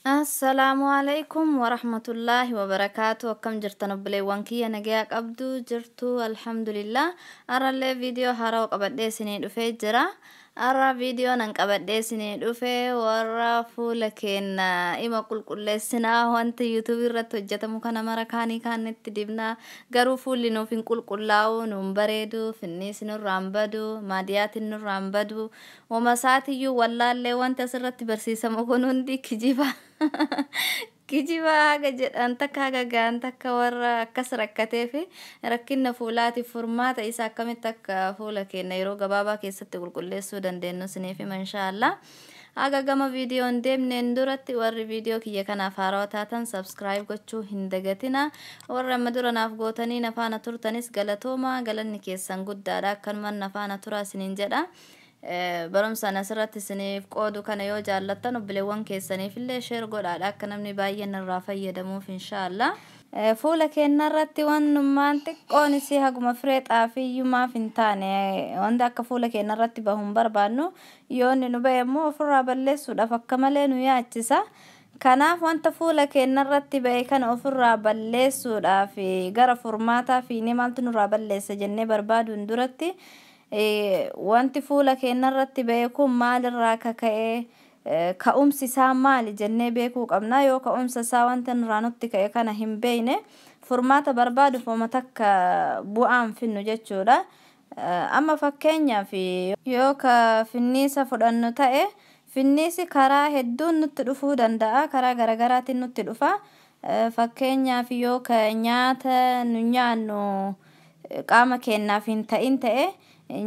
Assalamualaikum warahmatullahi wabarakatuh. Akkam jirtan obboleewwan kiyya nagaa qabdu jirtu alhamdulillah. Arallee viidiyoo haaraa qabadhee isinii dhufee jira. Arra viidiyoo nan qabadhee isinii dhufee warra fuula keenya ima qulqulleessinaa wanti YouTube irratti hojjetamu kana mara kaanii kaanitti dibnaa garuu fuulli nuuf hin qulqullaa'u nuun bareedu finniis nurraan badu maadiyaatiin nurraan badu wama isaatiyyuu wallaallee wanti asirratti barsiisamu kun hundi kijiba. Kijiba haga jedhan takka haga gaan takka warra akkas rakkatee fi rakkinna fuulaatiif furmaata isa akkamitti akka fuula keenya yeroo gabaabaa keessatti qulqulleessuu dandeenyu isiniif hima inshaallah. Haga gama viidiyoon deemneen duratti warri viidiyoo kiyya kanaaf haarawaa taatan subscribe gochuu hin dagatina. Warra amma dura naaf gootanii nafaana turtanis galatooma galanni keessan guddaadha akkanumaan nafaana turaa isiniin jedha. Barumsaan asirratti isiniif qoodu kana yoo jaallattan obboleewwan keessaniif illee sheer godhaadha akka namni baay'een irraa fayyadamuuf inshaallah. Fuula keenya irratti wannummaan xiqqoon isii haguma firee xaafiyyumaaf hin taane wanda akka fuula keenya irratti bahuun barbaannu yoo inni nu bahe immoo ofirraa balleessuudhaaf akka malee nu yaachisa. Kanaaf wanta fuula keenya irratti bahe kana ofirraa balleessuudhaaf gara furmaataa fi ni maaltu nurraa balleessa jennee barbaaduun duratti wanti fuula keenya irratti bahe kun maalirraa kaka'ee ka'umsi isaa maali jennee beekuu qabna. Yoo ka'umsa isaa wanta nurraa nutti ka'e kana hin beekne furmaata barbaaduuf wama takka bu'aan finnu jechuudha. Amma fakkeenyaaf yoo ka finniisa fudhannu ta'e finniisi karaa hedduun nutti dhufuu danda'a. Karaa garagaraatiin nutti dhufa. Fakkeenyaaf yoo ka nyaata nu nyaannu qaama keenyaaf hin ta'in ta'e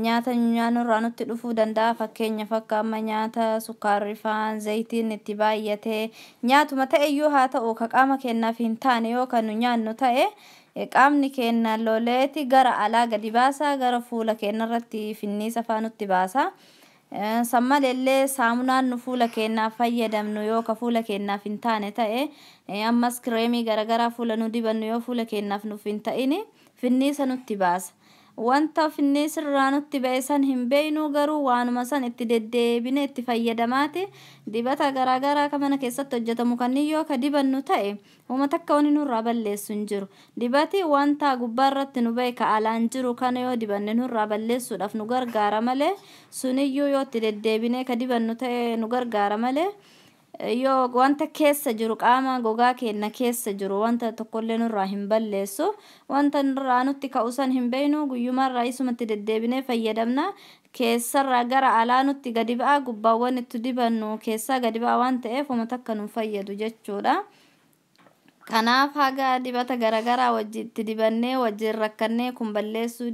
nyaata nyaannu irraa nutti dhufuu danda'a. Fakkeenyaaf akka amma nyaata sukkaarri faan zayitiin itti baay'ate nyaatuma ta'e iyyuu haa ta'u ka qaama keenyaaf hin taane yoo kan nu nyaannu ta'e qaamni keenya loleeti gara alaa gadi baasa gara fuula keenya irratti finniisa faa nutti baasa. Sammalellee saamunaan nu fuula keenyaaf fayyadamnu yoo ka fuula keenyaaf hin taane ta'e ammas kireemii garagaraa fuula nu dibannu yoo fuula keenyaaf nuuf hin ta'ini finniisa nutti baasa. Wanta finniisa irraa nutti ba'e san hin beeknu garuu waanuma san itti deddeebine itti fayyadamaati dibata garagaraa ka mana keessatti hojjetamu kanniyyoo ka dibannu ta'e wama takka wani nurraa balleessu hin jiru. Dibati wanta gubbaa irratti nu ba'e ka alaan jiru kana yoo dibanne nurraa balleessuudhaaf nu gargaara malee suniyyuu yoo itti deddeebine ka dibannu ta'e nu gargaara malee yoo wanta keessa jiru qaama gogaa keenya keessa jiru wanta tokkollee nurraa hin balleessu. Wanta nurraa nutti ka'u san hin beeknu guyyumarraa isumatti deddeebinee fayyadamna. Keessarraa gara alaa nutti gadi ba'a gubbaawwan itti dibannu keessaa gadi ba'a waan ta'eef wama takka nu fayyadu jechuudha. Kanaaf haga dibata garagaraa wajjitti dibannee wajjin rakkannee kun balleessuu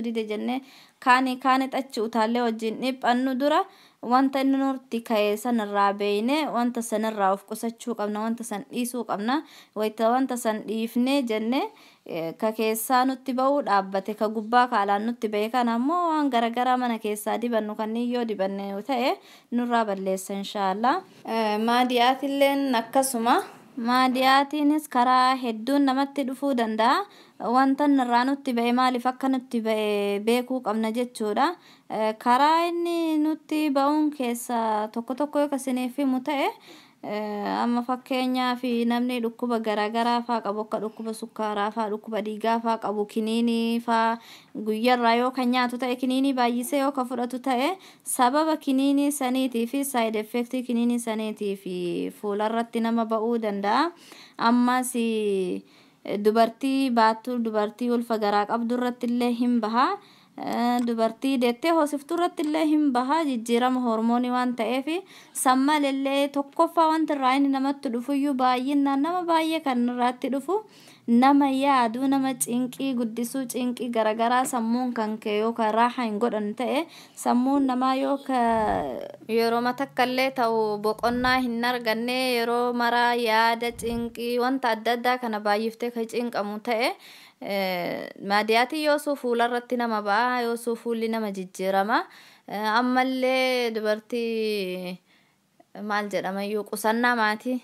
dide jennee kaanii xachi utaallee wajjin dhiphannu dura wanta inni nutti ka'e sanirraa beekne wanta sanirraa of qusachuu qabna wanta san dhiisuu qabna. Wanta san dhiifnee jennee ka keessaa nutti ba'uu dhaabbate ka gubbaa ka alaan nutti ba'e kana ammoo waan garagaraa mana keessaa dibannu kanniyyoo dibanne ta'e nurraa balleessa inshaallah. Maadiyaatilleen akkasuma maadiyaatiinis karaa hedduun namatti dhufuu danda'a. Wanta nurraa nutti ba'e maaliif akka nutti ba'e beekuu qabna jechuudha. Karaa inni nutti ba'uun keessa tokko yoo isiniif himu ta'e amma fakkeenyaaf namni dhukkuba garagaraa faa qabu akka dhukkuba sukkaaraa faa dhukkuba dhiigaa faa qabu kiniinii faa guyyarraa yoo kan nyaatu ta'e kiniinii baay'isee yoo ka fudhatu ta'e sababa kiniinii saniitii fi side effect kiniinii saniitii fi fuularratti nama ba'uu danda'a. Ammas dubartii baattuu dubartii ulfa garaa qabdu irratti illee hin baha. Dubartii deettee hoosiftuu irratti illee hin baha jijjiirama hormoonii waan ta'eef sammalellee tokkoffaa wanta irraa inni namatti dhufuyyuu baay'inaan nama baay'ee kan irraatti dhufu nama yaadu nama cinqii guddisuu cinqii garagaraa sammuun kan ka'e yoo ka raaxa hin godhan ta'e sammuun namaa yoo ka yeroo matakkallee ta'u boqonnaa hin arganne yeroo maraa yaada cinqii wanta adda addaa kana baay'iftee ka cinqamu ta'e maadiyaatii yoo fuularratti nama ba'a yoo fuulli nama jijjiirama. Ammallee dubartii maal jedhama iyyuu qusannaa maatii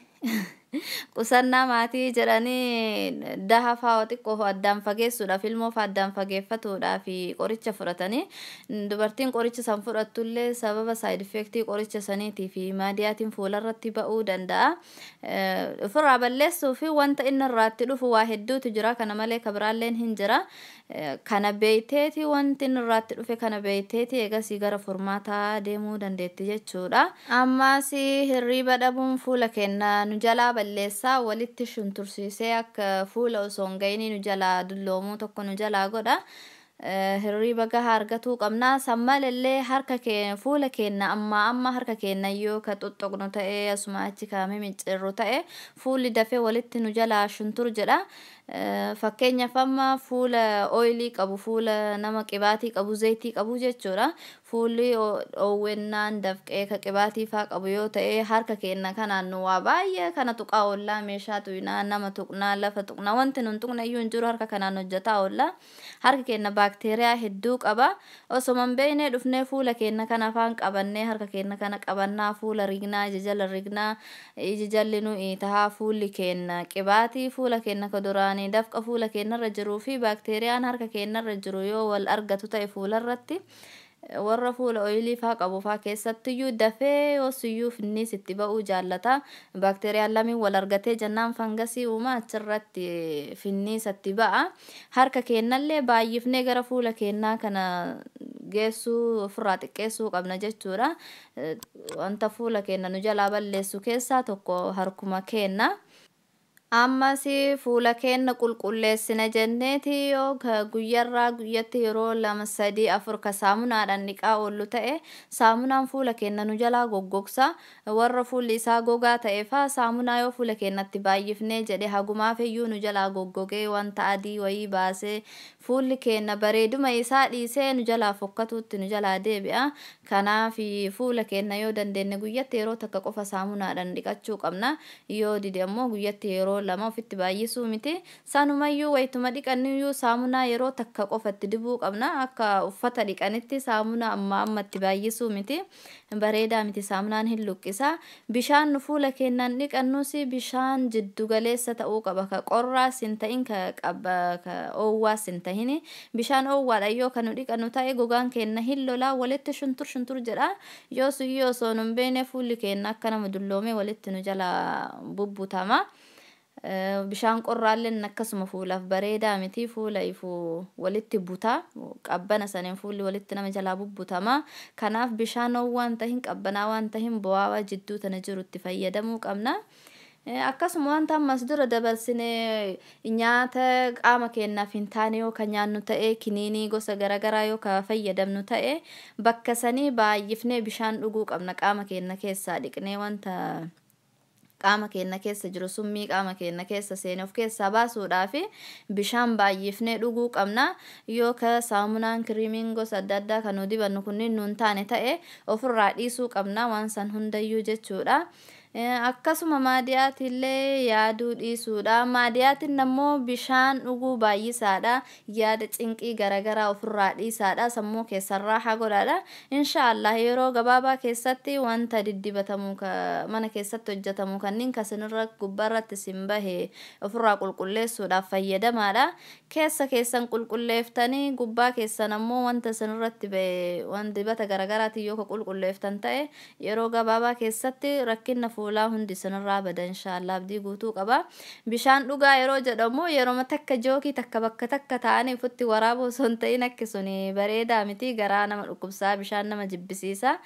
qusannaa maatii jedhanii daha faawati qofa addaan fageessuudha filmoo fa addaan fageeffatuudha fi qoricha fudhatanii dubartiin qoricha san fudhattullee sababa side effect qoricha saniitii fi maadiyaatiin fuularratti ba'uu danda'a. Ofirraa balleessuu fi wanta inni irraatti dhufu waa hedduutu jira kana malee kabiraalleen hin jira. Kana beeyteeti wanti inni irraatti dhufe kana beeyteeti eegasii gara furmaataa deemuu dandeetti jechuudha. Ammas hirriba dhabuun fuula keenya nu jalaa balleessaa walitti shuntursiisee akka fuula osoo hin ga'inii nu jalaa dulloomuu tokko nu jalaa godha. Hirriba gahaa argatuu qabna sammalillee harka keenya fuula keenya amma harka keenya yoo ka xoxoqnu ta'ee asuma achi kaamee micciirru ta'e fuulli dafee walitti nu jalaa shuntur jedha. Fakkeenyaaf amma fuula oilii qabu fuula nama qibaatii qabu zayitii qabu jechuudha. Fuulli oowwennaan dafqee ka qibaatii faa qabu yoo ta'e harka keenya kanaan nu waa baay'ee kana tuqaa oollaa meeshaa tuyinaa nama tuqnaa lafa tuqnaa wanti nun tuqna iyyuu hin jiru harka kanaan hojjetaa oollaa. Harka keenya baakteeriyaa hedduu qaba. Osoo hin beekne dhufnee fuula keenya kana afaan qabannee harka keenya kana qabannaa fuula rignaa ija jala rignaa ija jalli nu tahaa fuulli keenya qibaatii fuula keenya ka duraanii dafqa fuula keenyarra jiruu fi baakteeriyaan harka keenyarra jiru yoo wal argatu ta'e fuularratti warra fuula oilii faa qabu faa keessattiyyuu dafee yoosiyyuu finniis itti ba'uu jaallata. Baakteeriyaan lamiin wal argatee jennaan fangasii uumaa achirratti finniis itti ba'a. Harka keenyallee baay'ifnee gara fuula keenyaa kana geessuu ofirraa xiqqeessuu qabna jechuudha. Wanta fuula keenya nu jalaa balleessu keessaa tokko harkuma keenya. Ammas fuula keenya qulqulleessina jenneeti yoo guyyarraa guyyatti yeroo 2-3-4 ka saamunaadhaan dhiqaa oollu ta'e saamunaan fuula keenya nu jalaa goggogsa. Warra fuulli isaa gogaa ta'e faa saamunaa yoo fuula keenyatti baay'ifnee jedhe hagumaaf iyyuu nu jalaa goggogee wanta adii wayii baasee fuulli keenya bareeduma isaa dhiisee nu jalaa fokkatuutti nu jalaa deebi'a. Kanaaf fuula keenya yoo dandeenye guyyatti yeroo takka qofa saamunaadhaan dhiqachuu qabna. Yoo dide ammoo guyyatti yeroo lama ofitti baay'isuu miti. Sanumayyuu wayituma dhiqanniyyuu saamunaa yeroo takka qofatti dibuu qabna. Akka uffata dhiqanitti saamunaa ammatti baay'isuu miti. Bareedaa miti saamunaan hin luqqisa. Bishaan nu fuula keenyaan dhiqannus bishaan jiddu galeessa ta'uu qaba. Ka qorraas hin ta'in ka oowwaas hin ta'in. Bishaan oowwaadha yoo kan nu dhiqannu ta'e gogaan keenya hin lolaa walitti shuntur jedha. Yoos iyyuu osoo nu hin beekne fuulli keenya akka nama dulloomee walitti nu jala bubbutama. Bishaan qorraalleen akkasuma fuulaaf bareedaa miti fuula ifuu walitti buta qabbana saneen fuulli walitti nama jalaa bubbutama. Kanaaf bishaan waan tahin qabbanaa waan tahin bu'aawaa jidduu tana jirutti fayyadamuu qabna. Akkasuma wanta ammas dura dabarsinee nyaata qaama keenyaaf hin taane yoo kan nyaannu ta'e kiniinii gosa garaagaraa yoo ka fayyadamnu ta'e bakka sanii baay'ifnee bishaan dhuguu qabna qaama keenya keessaa dhiqnee wanta qaama keenya keessa jiru summii qaama keenya keessa seenee of keessaa baasuudhaaf bishaan baay'ifnee dhuguu qabna. Yoo ka saamunaan kiriimiin gosa adda addaa kan nu dibannu kunniin nuun taane ta'e ofirraa dhiisuu qabna waan san hundayyuu jechuudha. Akkasuma maadiyaatillee yaaduu dhiisuudha. Maadiyaatiin ammoo bishaan dhuguu baay'isaadha. Yaada cinqii garaagaraa ofirraa dhiisaadha. Sammuu keessarraa haa godhaadha. Inshaallah yeroo gabaabaa keessatti wanta diddibatamu mana keessatti hojjetamu kanneen kasinirra gubbarratti sin bahe ofirraa qulqulleessuudhaaf fayyadamaadha. Keessan qulqulleeftanii gubbaa keessan ammoo wanta sinirratti bahe waan dibata garaagaraatiin yoo ka qulqulleeftan ta'e yeroo gabaabaa keessatti rakkinna fuulaa hundi sanirraa bada inshaallah abdii guutuu qaba. Bishaan dhugaa yeroo jedhamu yeroo takka jookii takka bakka takka ta'anii ufutti waraabuu osoo hin ta'in akka suni bareedaa miti garaa nama dhukkubsaa bishaan nama jibbisiisa.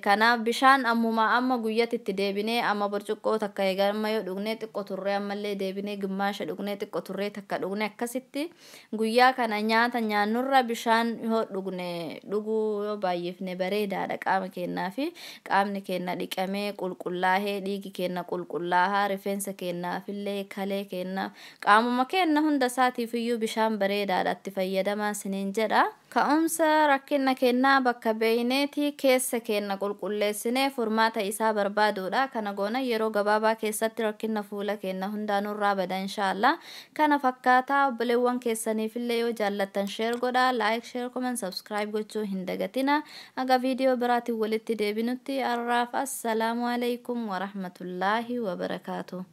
Kanaaf bishaan amma guyyatti itti deebinee amma burcuqqoo takka eegamma yoo dhugnee xiqqoo turree ammallee deebinee gimmaasha dhugnee xiqqoo turree takka dhugne akkasitti guyyaa kana nyaata nyaannurra bishaan yoo dhugne dhuguu yoo baay'ifne bareedaadha qaama keenyaa fi qaamni keenya dhiqamee qulqullaa'ee dhiigi keenya qulqullaa'aa rifeensa keenyaafillee kalee keenya qaamuma keenya hunda isaatiif iyyuu bishaan bareedaadha itti fayyadamaa siniin jedha. Ka'umsa rakkina keenyaa bakka beeyneeti keessa keenya qulqulleessinee furmaata isaa barbaaduudha. Kana goona yeroo gabaabaa keessatti rakkina fuula keenya hundaanurraa bada inshaallah. Kana fakkaataa obboleewwan keessaniifillee yoo jaallattan share godhaa, like, share, comment, subscribe gochuu hin dagatina. Aga viidiyoo biraatiin walitti deebinutti arraaf assalaamu alaykum wa rahmatullaahi wa barakaatuh.